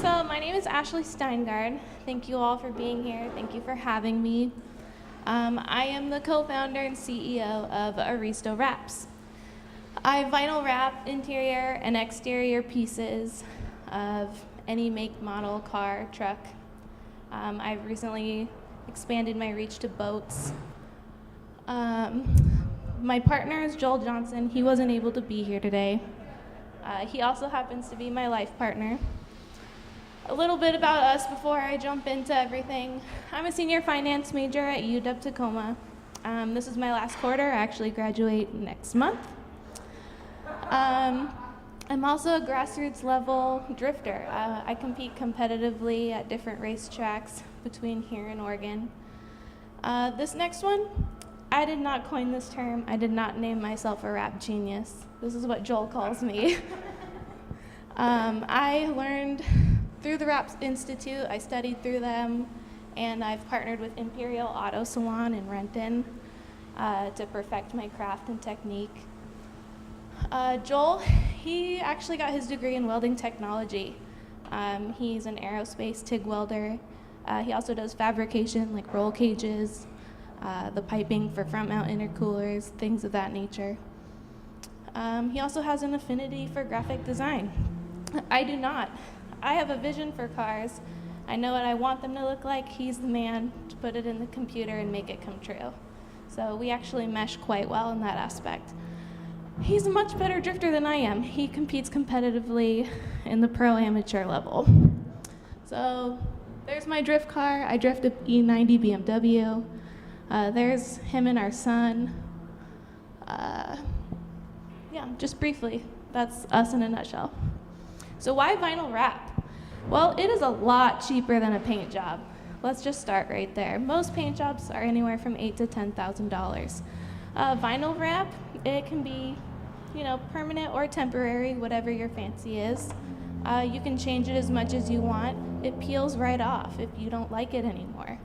So my name is Ashley Steingard. Thank you all for being here. Thank you for having me. I am the co-founder and CEO of Aristo Wraps. I vinyl wrap interior and exterior pieces of any make, model, car, truck. I've recently expanded my reach to boats. My partner is Joel Johnson. He wasn't able to be here today. He also happens to be my life partner. A little bit about us before I jump into everything. I'm a senior finance major at UW Tacoma. This is my last quarter. I actually graduate next month. I'm also a grassroots level drifter. I compete competitively at different racetracks between here and Oregon. This next one, I did not coin this term. I did not name myself a rap genius. This is what Joel calls me. I learned through the Raps Institute. I studied through them, and I've partnered with Imperial Auto Salon in Renton to perfect my craft and technique. Joel, he actually got his degree in welding technology. He's an aerospace TIG welder. He also does fabrication like roll cages, the piping for front mount intercoolers, things of that nature. He also has an affinity for graphic design. I do not. I have a vision for cars. I know what I want them to look like. He's the man to put it in the computer and make it come true. So we actually mesh quite well in that aspect. He's a much better drifter than I am. He competes competitively in the pro-amateur level. So there's my drift car. I drift a E90 BMW. There's him and our son. Yeah, just briefly, that's us in a nutshell. So why vinyl wrap? Well, it is a lot cheaper than a paint job. Let's just start right there. Most paint jobs are anywhere from $8,000 to $10,000. Vinyl wrap, it can be, permanent or temporary, whatever your fancy is. You can change it as much as you want. It peels right off if you don't like it anymore.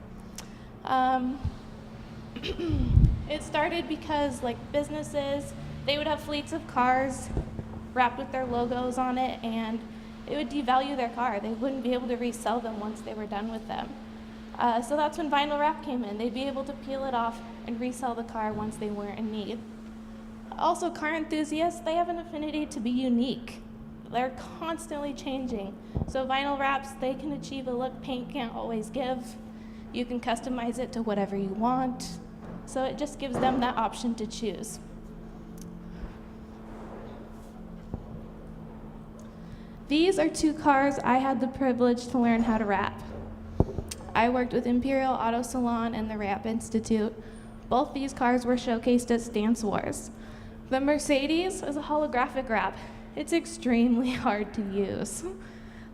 It started because businesses, they would have fleets of cars wrapped with their logos on it, and it would devalue their car. They wouldn't be able to resell them once they were done with them. So that's when vinyl wrap came in. They'd be able to peel it off and resell the car once they weren't in need. Also, car enthusiasts, they have an affinity to be unique. They're constantly changing. So vinyl wraps, they can achieve a look paint can't always give. You can customize it to whatever you want. So it just gives them that option to choose. These are two cars I had the privilege to learn how to wrap. I worked with Imperial Auto Salon and the Wrap Institute. Both these cars were showcased at Stance Wars. The Mercedes is a holographic wrap. It's extremely hard to use.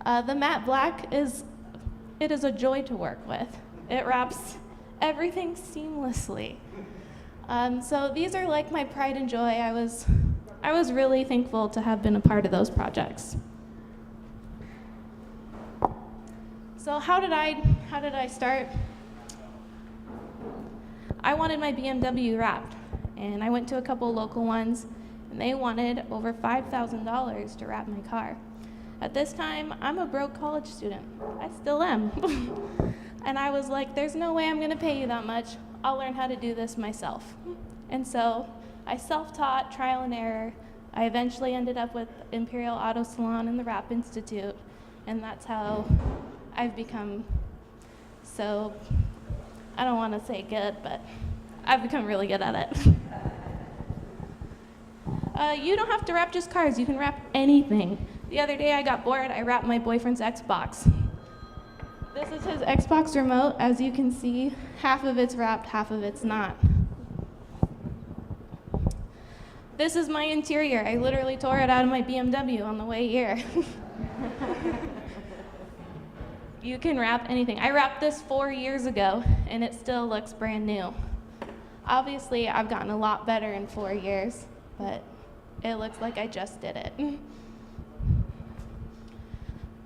The matte black is a joy to work with. It wraps everything seamlessly. So these are like my pride and joy. I was really thankful to have been a part of those projects. So how did I start? I wanted my BMW wrapped, and I went to a couple local ones, and they wanted over $5,000 to wrap my car. At this time, I'm a broke college student. I still am. And I was like, there's no way I'm gonna pay you that much. I'll learn how to do this myself. And so I self-taught, trial and error. I eventually ended up with Imperial Auto Salon and the Wrap Institute, and that's how I've become so, I don't want to say good, but I've become really good at it. You don't have to wrap just cars, you can wrap anything. The other day I got bored, I wrapped my boyfriend's Xbox. This is his Xbox remote. As you can see, half of it's wrapped, half of it's not. This is my interior. I literally tore it out of my BMW on the way here. You can wrap anything. I wrapped this 4 years ago, and it still looks brand new. Obviously, I've gotten a lot better in 4 years, but it looks like I just did it.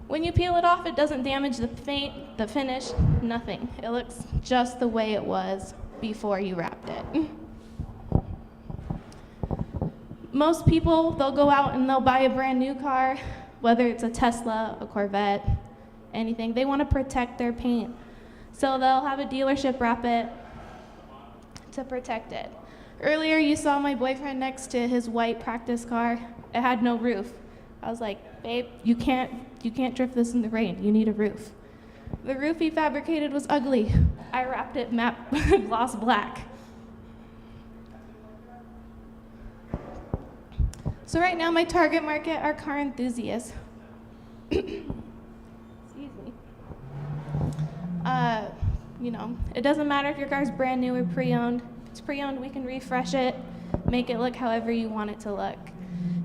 When you peel it off, it doesn't damage the paint, the finish, nothing. It looks just the way it was before you wrapped it. Most people, they'll go out and they'll buy a brand new car, whether it's a Tesla, a Corvette, anything. They want to protect their paint. So they'll have a dealership wrap it to protect it. Earlier you saw my boyfriend next to his white practice car. It had no roof. I was like, babe, you can't drift this in the rain. You need a roof. The roof he fabricated was ugly. I wrapped it matte gloss black. So right now my target market are car enthusiasts. Excuse me. It doesn't matter if your car's brand new or pre-owned. If it's pre-owned, we can refresh it, make it look however you want it to look.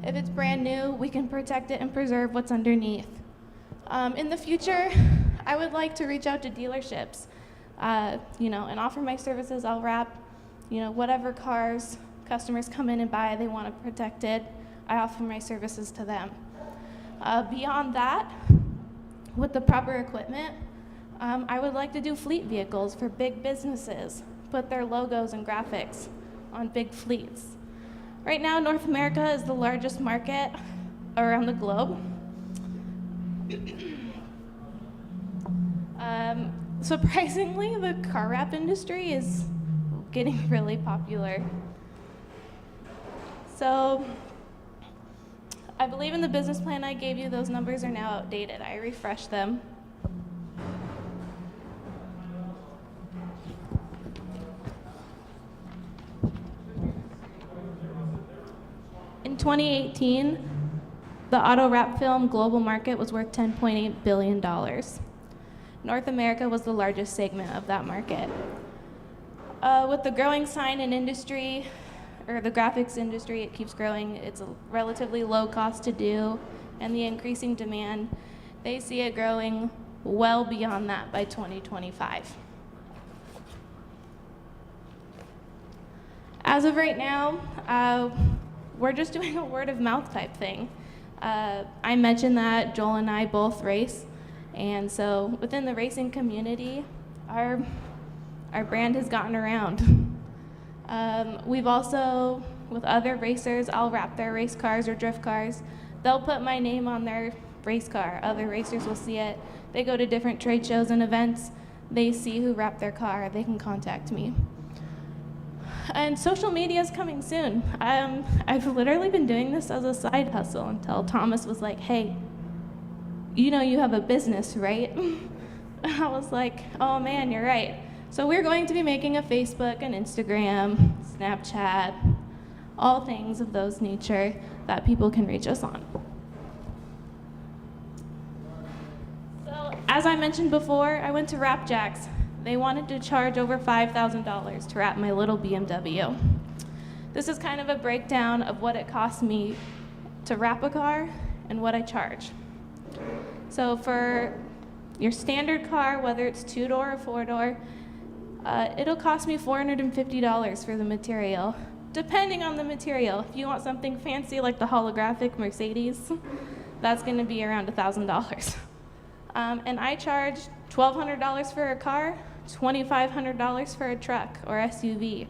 If it's brand new, we can protect it and preserve what's underneath. In the future, I would like to reach out to dealerships, and offer my services. I'll wrap, whatever cars customers come in and buy, they want to protect it. I offer my services to them. Beyond that, with the proper equipment, I would like to do fleet vehicles for big businesses, put their logos and graphics on big fleets. Right now, North America is the largest market around the globe. Surprisingly, the car wrap industry is getting really popular. So, I believe in the business plan I gave you, those numbers are now outdated. I refreshed them. In 2018, the auto wrap film global market was worth $10.8 billion. North America was the largest segment of that market. With the growing sign and industry, or the graphics industry, it keeps growing. It's a relatively low cost to do, and the increasing demand, they see it growing well beyond that by 2025. As of right now, we're just doing a word of mouth type thing. I mentioned that Joel and I both race, and so within the racing community, our brand has gotten around. We've also, with other racers, I'll wrap their race cars or drift cars. They'll put my name on their race car. Other racers will see it. They go to different trade shows and events. They see who wrapped their car. They can contact me. And social media is coming soon. I've literally been doing this as a side hustle until Thomas was like, hey, you have a business, right? I was like, oh man, you're right. So we're going to be making a Facebook, an Instagram, Snapchat, all things of those nature that people can reach us on. So as I mentioned before, I went to Wrap Jacks. They wanted to charge over $5,000 to wrap my little BMW. This is kind of a breakdown of what it costs me to wrap a car and what I charge. So for your standard car, whether it's 2-door or 4-door, it'll cost me $450 for the material, depending on the material. If you want something fancy like the holographic Mercedes, that's going to be around $1,000. And I charge $1,200 for a car, $2,500 for a truck or SUV.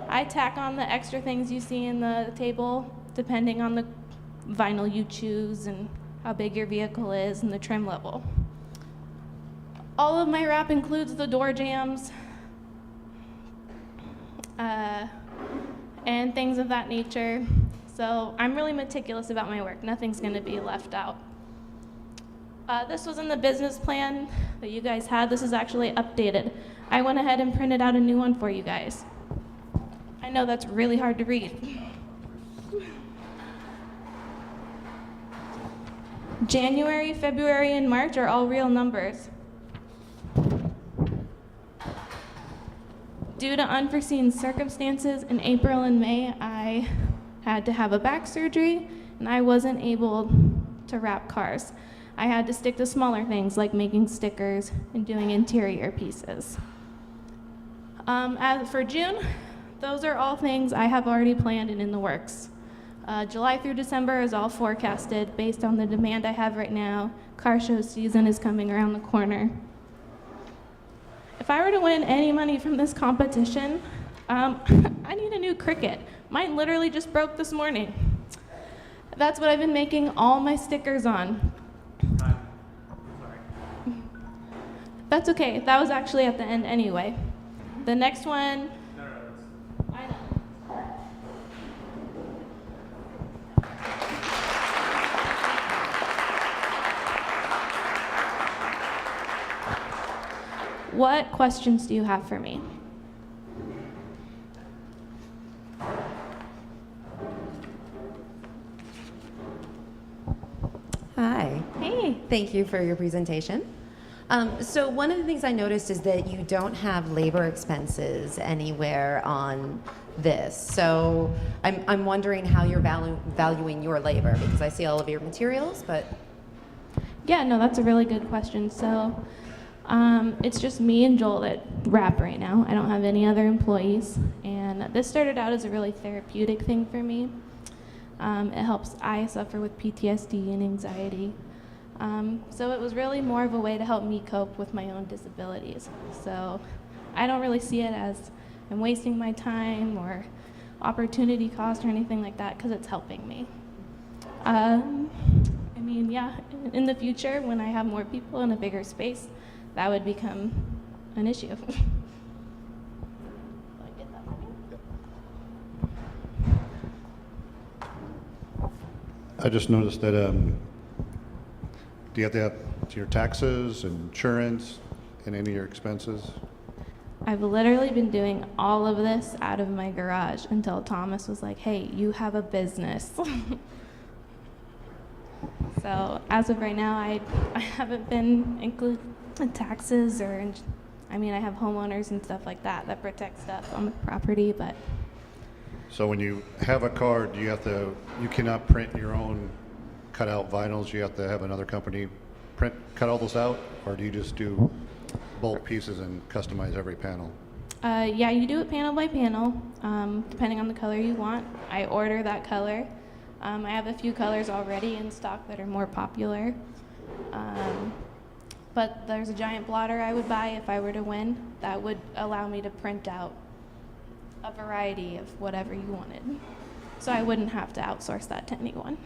I tack on the extra things you see in the table, depending on the vinyl you choose and how big your vehicle is and the trim level. All of my wrap includes the door jambs, and things of that nature. So I'm really meticulous about my work. Nothing's going to be left out. This was in the business plan that you guys had. This is actually updated. I went ahead and printed out a new one for you guys. I know that's really hard to read. January, February, and March are all real numbers. Due to unforeseen circumstances, in April and May, I had to have a back surgery, and I wasn't able to wrap cars. I had to stick to smaller things like making stickers and doing interior pieces. As for June, those are all things I have already planned and in the works. July through December is all forecasted based on the demand I have right now. Car show season is coming around the corner. If I were to win any money from this competition, I need a new Cricut. Mine literally just broke this morning. That's what I've been making all my stickers on. That's okay. That was actually at the end anyway. The next one. I know. What questions do you have for me? Hi. Hey. Thank you for your presentation. So one of the things I noticed is that you don't have labor expenses anywhere on this. So I'm wondering how you're valuing your labor, because I see all of your materials, but... Yeah, no, that's a really good question. So it's just me and Joel that rap right now. I don't have any other employees. And this started out as a really therapeutic thing for me. It helps. I suffer with PTSD and anxiety. So it was really more of a way to help me cope with my own disabilities. So I don't really see it as I'm wasting my time or opportunity cost or anything like that, because it's helping me. I mean, yeah, in the future, when I have more people in a bigger space, that would become an issue. I just noticed that, do you have to have your taxes, insurance, and any of your expenses? I've literally been doing all of this out of my garage until Thomas was like, hey, you have a business. So as of right now, I haven't been included taxes or, I mean, I have homeowners and stuff like that that protect stuff on the property, but. So when you have a car, do you have to, you cannot print your own cutout vinyls, you have to have another company cut all those out, or do you just do bulk pieces and customize every panel? Yeah, you do it panel by panel, depending on the color you want. I order that color. I have a few colors already in stock that are more popular. But there's a giant blotter I would buy if I were to win that would allow me to print out a variety of whatever you wanted. So I wouldn't have to outsource that to anyone.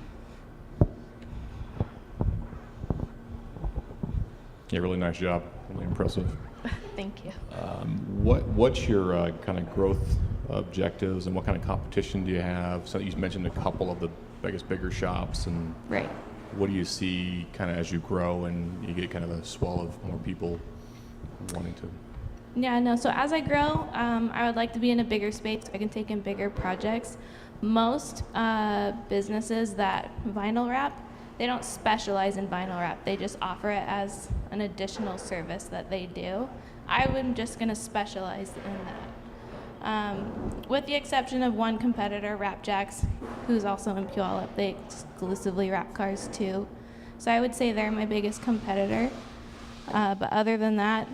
Yeah, really nice job. Really impressive. Thank you. What's your kind of growth objectives, and what kind of competition do you have? So you mentioned a couple of the, I guess, bigger shops, and Right. what do you see kind of as you grow and you get kind of a swell of more people wanting to? Yeah, no, so as I grow, I would like to be in a bigger space so I can take in bigger projects. Most businesses that vinyl wrap, they don't specialize in vinyl wrap. They just offer it as an additional service that they do. I'm just going to specialize in that. With the exception of one competitor, Rapjacks, who's also in Puyallup. They exclusively wrap cars too. So I would say they're my biggest competitor. But other than that,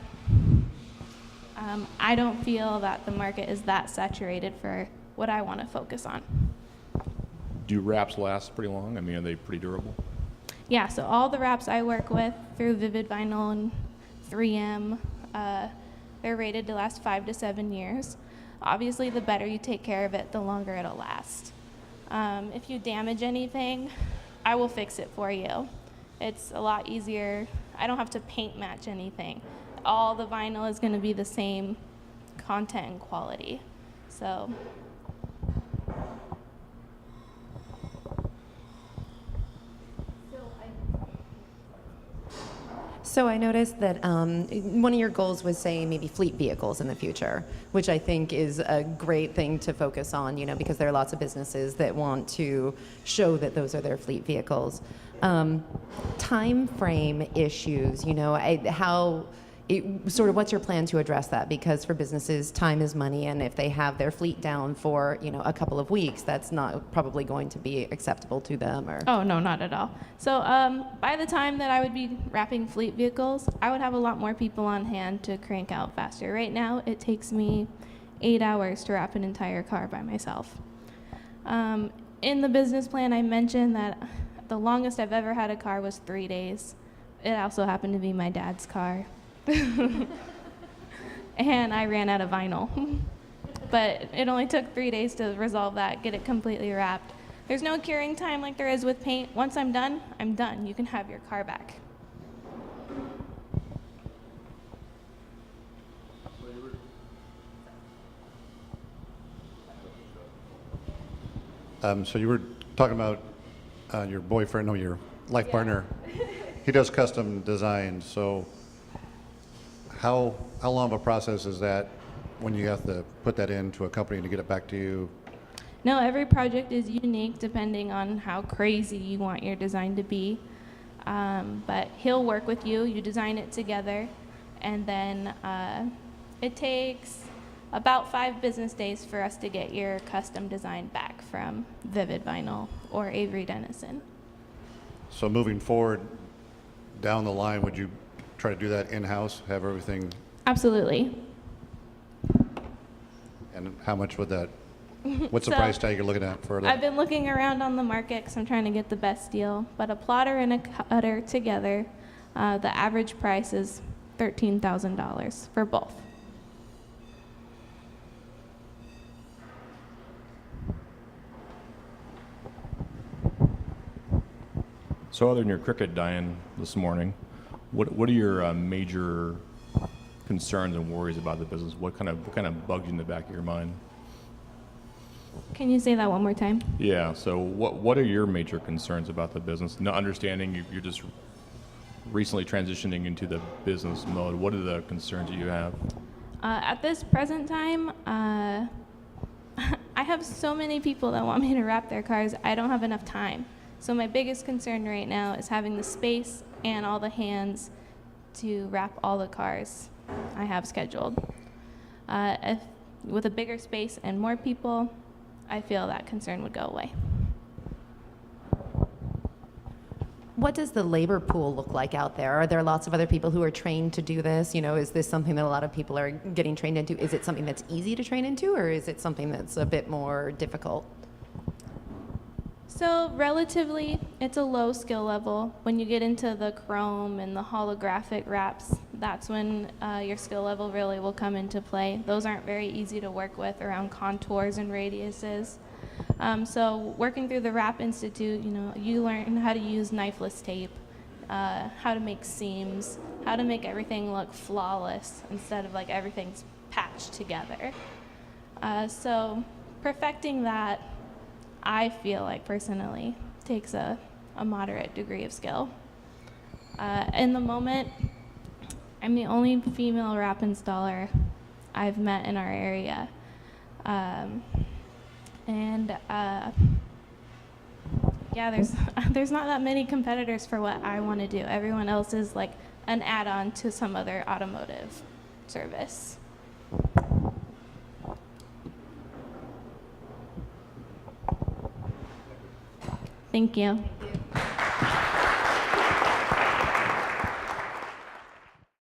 I don't feel that the market is that saturated for what I want to focus on. Do wraps last pretty long? I mean, are they pretty durable? Yeah, so all the wraps I work with through Vivid Vinyl and 3M, they're rated to last 5 to 7 years. Obviously, the better you take care of it, the longer it'll last. If you damage anything, I will fix it for you. It's a lot easier. I don't have to paint match anything. All the vinyl is going to be the same content and quality. So. So I noticed that one of your goals was saying maybe fleet vehicles in the future, which I think is a great thing to focus on, you know, because there are lots of businesses that want to show that those are their fleet vehicles. Time frame issues, you know, what's your plan to address that? Because for businesses, time is money, and if they have their fleet down for, you know, a couple of weeks, that's not probably going to be acceptable to them. Or Oh, no, not at all. So by the time that I would be wrapping fleet vehicles, I would have a lot more people on hand to crank out faster. Right now, it takes me 8 hours to wrap an entire car by myself. In the business plan, I mentioned that the longest I've ever had a car was 3 days. It also happened to be my dad's car. And I ran out of vinyl. But it only took 3 days to resolve that, get it completely wrapped. There's no curing time like there is with paint. Once I'm done, I'm done. You can have your car back. So you were talking about your boyfriend, no, your life partner. He does custom design. So how long of a process is that when you have to put that into a company to get it back to you? No, every project is unique depending on how crazy you want your design to be. But he'll work with you, you design it together, and then it takes about 5 business days for us to get your custom design back from Vivid Vinyl or Avery Dennison. So moving forward down the line, would you try to do that in-house, have everything, Absolutely. and how much would that, what's the So, price tag you're looking at for that? I've been looking around on the market because I'm trying to get the best deal, but a plotter and a cutter together, the average price is $13,000 for both. So other than your cricket dying this morning, what are your major concerns and worries about the business? What kind of bugs you in the back of your mind? Can you say that one more time? Yeah. So what are your major concerns about the business? No, understanding you're just recently transitioning into the business mode. What are the concerns that you have? At this present time, I have so many people that want me to wrap their cars. I don't have enough time. So my biggest concern right now is having the space and all the hands to wrap all the cars I have scheduled. With a bigger space and more people, I feel that concern would go away. What does the labor pool look like out there? Are there lots of other people who are trained to do this? You know, is this something that a lot of people are getting trained into? Is it something that's easy to train into, or is it something that's a bit more difficult? So relatively, it's a low skill level. When you get into the chrome and the holographic wraps, that's when your skill level really will come into play. Those aren't very easy to work with around contours and radiuses. So working through the Wrap Institute, you learn how to use knifeless tape, how to make seams, how to make everything look flawless instead of like everything's patched together. So perfecting that, I feel like personally takes a moderate degree of skill. In the moment, I'm the only female wrap installer I've met in our area. Yeah, there's not that many competitors for what I want to do. Everyone else is like an add-on to some other automotive service. Thank you.